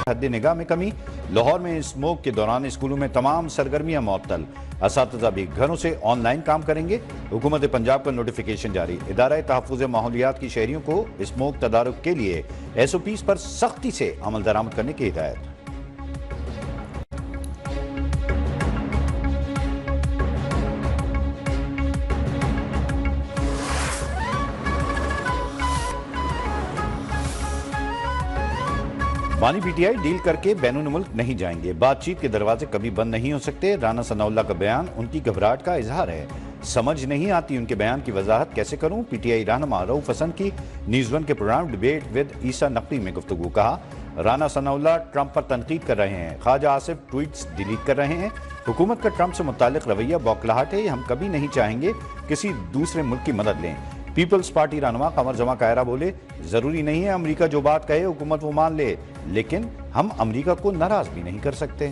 حد نگاہ میں کمی، لاہور میں اسموک کے دوران اسکولوں میں تمام سرگرمیاں معطل، اساتذہ بھی گھروں سے آن لائن کام کریں گے۔ حکومت پنجاب کا نوٹیفیکیشن جاری، ادارہ تحفظ ماحولیات کی شہریوں کو اسموک تدارک کے لیے SOPs پر سختی سے عمل درآمد کرنے کی ہدایت۔ بانی PTI ڈیل کر کے بین الملک نہیں جائیں گے، بات چیت کے دروازے کبھی بند نہیں ہو سکتے۔ رانا ثناء اللہ کا بیان ان کی گھبراہٹ کا اظہار ہے، سمجھ نہیں آتی ان کے بیان کی وضاحت کیسے کروں۔ PTI رہنما رؤف حسن کی نیوز ون کے پروگرام ڈیبیٹ ود عیسیٰ نقوی میں گفتگو، کہا رانا ثناء اللہ ٹرمپ پر تنقید کر رہے ہیں، خواجہ آصف ٹویٹس ڈیلیٹ کر رہے ہیں، حکومت کا ٹرمپ سے متعلق رویہ بوکھلاہٹ ہے، ہم کبھی نہیں چاہیں گے کسی دوسرے ملک کی مدد لیں۔ پیپلز پارٹی رہنما قمر جمعہ کائرہ بولے ضروری نہیں ہے امریکہ جو بات کہے حکومت وہ مان لے، لیکن ہم امریکہ کو ناراض بھی نہیں کر سکتے۔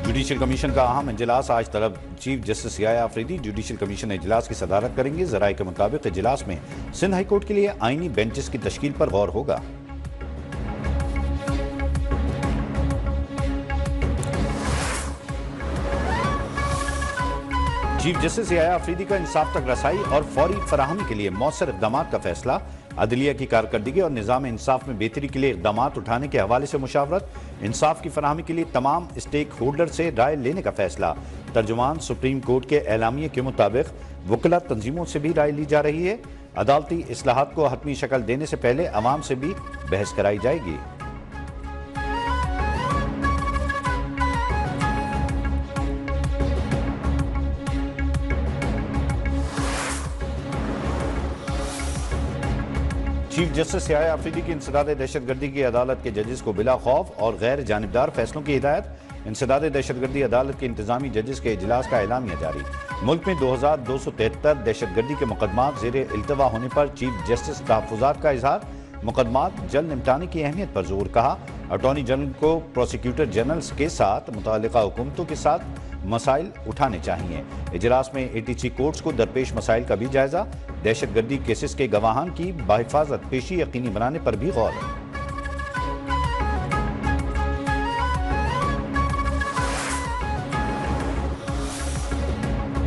جوڈیشل کمیشن کا اہم اجلاس آج طلب، چیف جسٹس یحییٰ آفریدی جوڈیشل کمیشن اجلاس کی صدارت کریں گے۔ ذرائع کے مطابق اجلاس میں سندھ ہائی کورٹ کے لیے آئینی بینچز کی تشکیل پر غور ہوگا۔ چیف جسٹس یحییٰ آفریدی کا انصاف تک رسائی اور فوری فراہمی کے لیے مؤثر اقدامات کا فیصلہ، عدلیہ کی کارکردگی اور نظام انصاف میں بہتری کے لیے اقدامات اٹھانے کے حوالے سے مشاورت، انصاف کی فراہمی کے لیے تمام اسٹیک ہولڈر سے رائے لینے کا فیصلہ۔ ترجمان سپریم کورٹ کے اعلامیے کے مطابق وکلا تنظیموں سے بھی رائے لی جا رہی ہے، عدالتی اصلاحات کو حتمی شکل دینے سے پہلے عوام سے بھی بحث کرائی جائے گی۔ چیف جسٹس یحییٰ آفریدی کی انسداد دہشت گردی کی عدالت کے ججز کو بلا خوف اور غیر جانبدار فیصلوں کی ہدایت، انسداد دہشت گردی عدالت کے انتظامی ججز کے اجلاس کا اعلامیہ جاری۔ ملک میں 2273 دہشت گردی کے مقدمات زیر التوا ہونے پر چیف جسٹس تحفظات کا اظہار، مقدمات جلد نمٹانے کی اہمیت پر زور، کہا اٹارنی جنرل کو پروسیکیوٹر جنرلز کے ساتھ متعلقہ حکومتوں کے ساتھ مسائل اٹھانے چاہیے۔ اجلاس میں ATC کورٹس کو درپیش مسائل کا بھی جائزہ، دہشت گردی کیسز کے گواہان کی بحفاظت پیشی یقینی بنانے پر بھی غور۔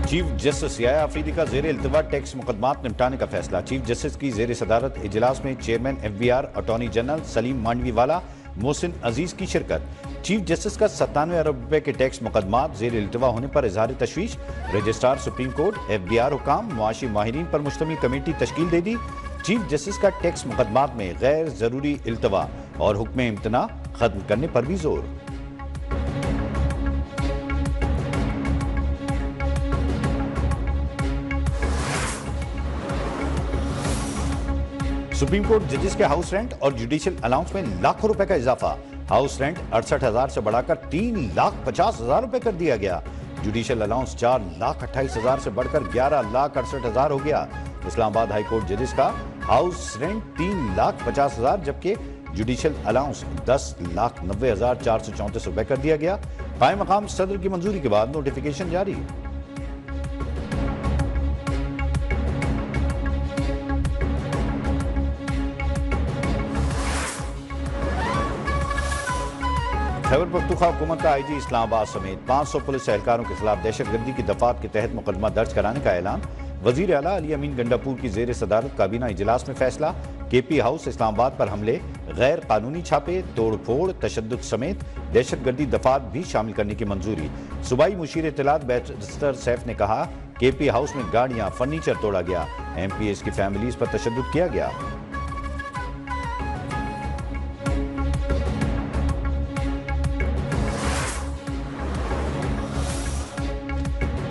چیف جسٹس یحییٰ آفریدی کا زیر التوا ٹیکس مقدمات نمٹانے کا فیصلہ، چیف جسٹس کی زیر صدارت اجلاس میں چیئرمین FBR اٹارنی جنرل سلیم مانڈوی والا، محسن عزیز کی شرکت۔ چیف جسٹس کا 97 ارب روپے کے ٹیکس مقدمات زیر التوا ہونے پر اظہار تشویش، رجسٹرار سپریم کورٹ، FBR حکام، معاشی ماہرین پر مشتمل کمیٹی تشکیل دے دی۔ چیف جسٹس کا ٹیکس مقدمات میں غیر ضروری التوا اور حکم امتناع ختم کرنے پر بھی زور۔ سپریم کورٹ ججز کے ہاؤس رینٹ اور جوڈیشل الاؤنس میں لاکھوں روپے کا اضافہ، ہاؤس رینٹ 68,000 سے بڑھا کر 3,50,000 روپے کر دیا گیا، جوڈیشل الاؤنس 4,28,000 سے بڑھ کر 11,68,000 ہو گیا۔ اسلام آباد ہائی کورٹ ججز کا ہاؤس رینٹ 3,50,000 جبکہ جوڈیشل الاؤنس 10,90,434 روپے کر دیا گیا۔ قائم مقام صدر کی منظوری کے بعد نوٹیفیکیشن جاری۔ خیبر پختونخوا حکومت کا IG اسلام آباد سمیت 500 پولیس اہلکاروں کے خلاف دہشت گردی کی دفعات کے تحت مقدمہ درج کرانے کا اعلان، وزیر اعلیٰ علی امین گنڈاپور کی زیر صدارت کابینہ اجلاس میں فیصلہ، KP ہاؤس اسلام آباد پر حملے، غیر قانونی چھاپے، توڑ پھوڑ، تشدد سمیت دہشت گردی دفعات بھی شامل کرنے کی منظوری۔ صوبائی مشیر اطلاعات بیرسٹر سیف نے کہا KP ہاؤس میں گاڑیاں، فرنیچر توڑا گیا، MPs کی فیملیز پر تشدد کیا گیا۔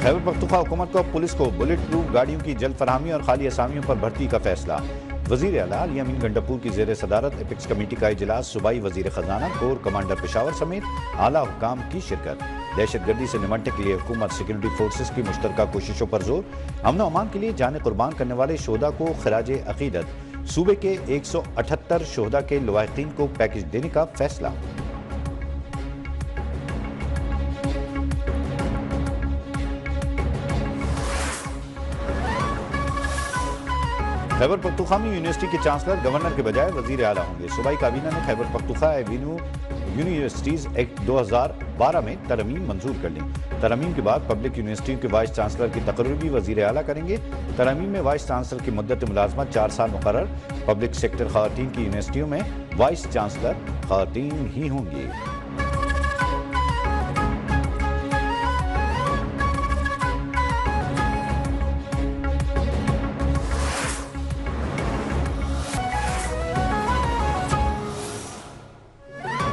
خیبر پختونخوا حکومت کو پولیس کو بلٹ پروف گاڑیوں کی جلد فراہمی اور خالی اسامیوں پر بھرتی کا فیصلہ، وزیر اعلیٰ علی امین گنڈاپور کی زیر صدارت ایپکس کمیٹی کا اجلاس، صوبائی وزیر خزانہ، کور کمانڈر پشاور سمیت اعلیٰ حکام کی شرکت۔ دہشت گردی سے نمٹنے کے لیے حکومت سیکورٹی فورسز کی مشترکہ کوششوں پر زور، امن و امان کے لیے جانیں قربان کرنے والے شہداء کو خراج عقیدت، صوبے کے 178 شہداء کے لواحقین کو پیکج دینے کا فیصلہ۔ خیبر پختونخوا میں یونیورسٹی کے چانسلر گورنر کے بجائے وزیر اعلیٰ ہوں گے۔ صوبائی کابینہ نے خیبر پختونخوا یونیورسٹیز ایکٹ 2012 میں ترمیم منظور کر لی۔ ترمیم کے بعد پبلک یونیورسٹیوں کے وائس چانسلر کی تقرری بھی وزیر اعلیٰ کریں گے۔ ترمیم میں وائس چانسلر کی مدت ملازمت 4 سال مقرر۔ پبلک سیکٹر خواتین کی یونیورسٹیوں میں وائس چانسلر خواتین ہی ہوں گی۔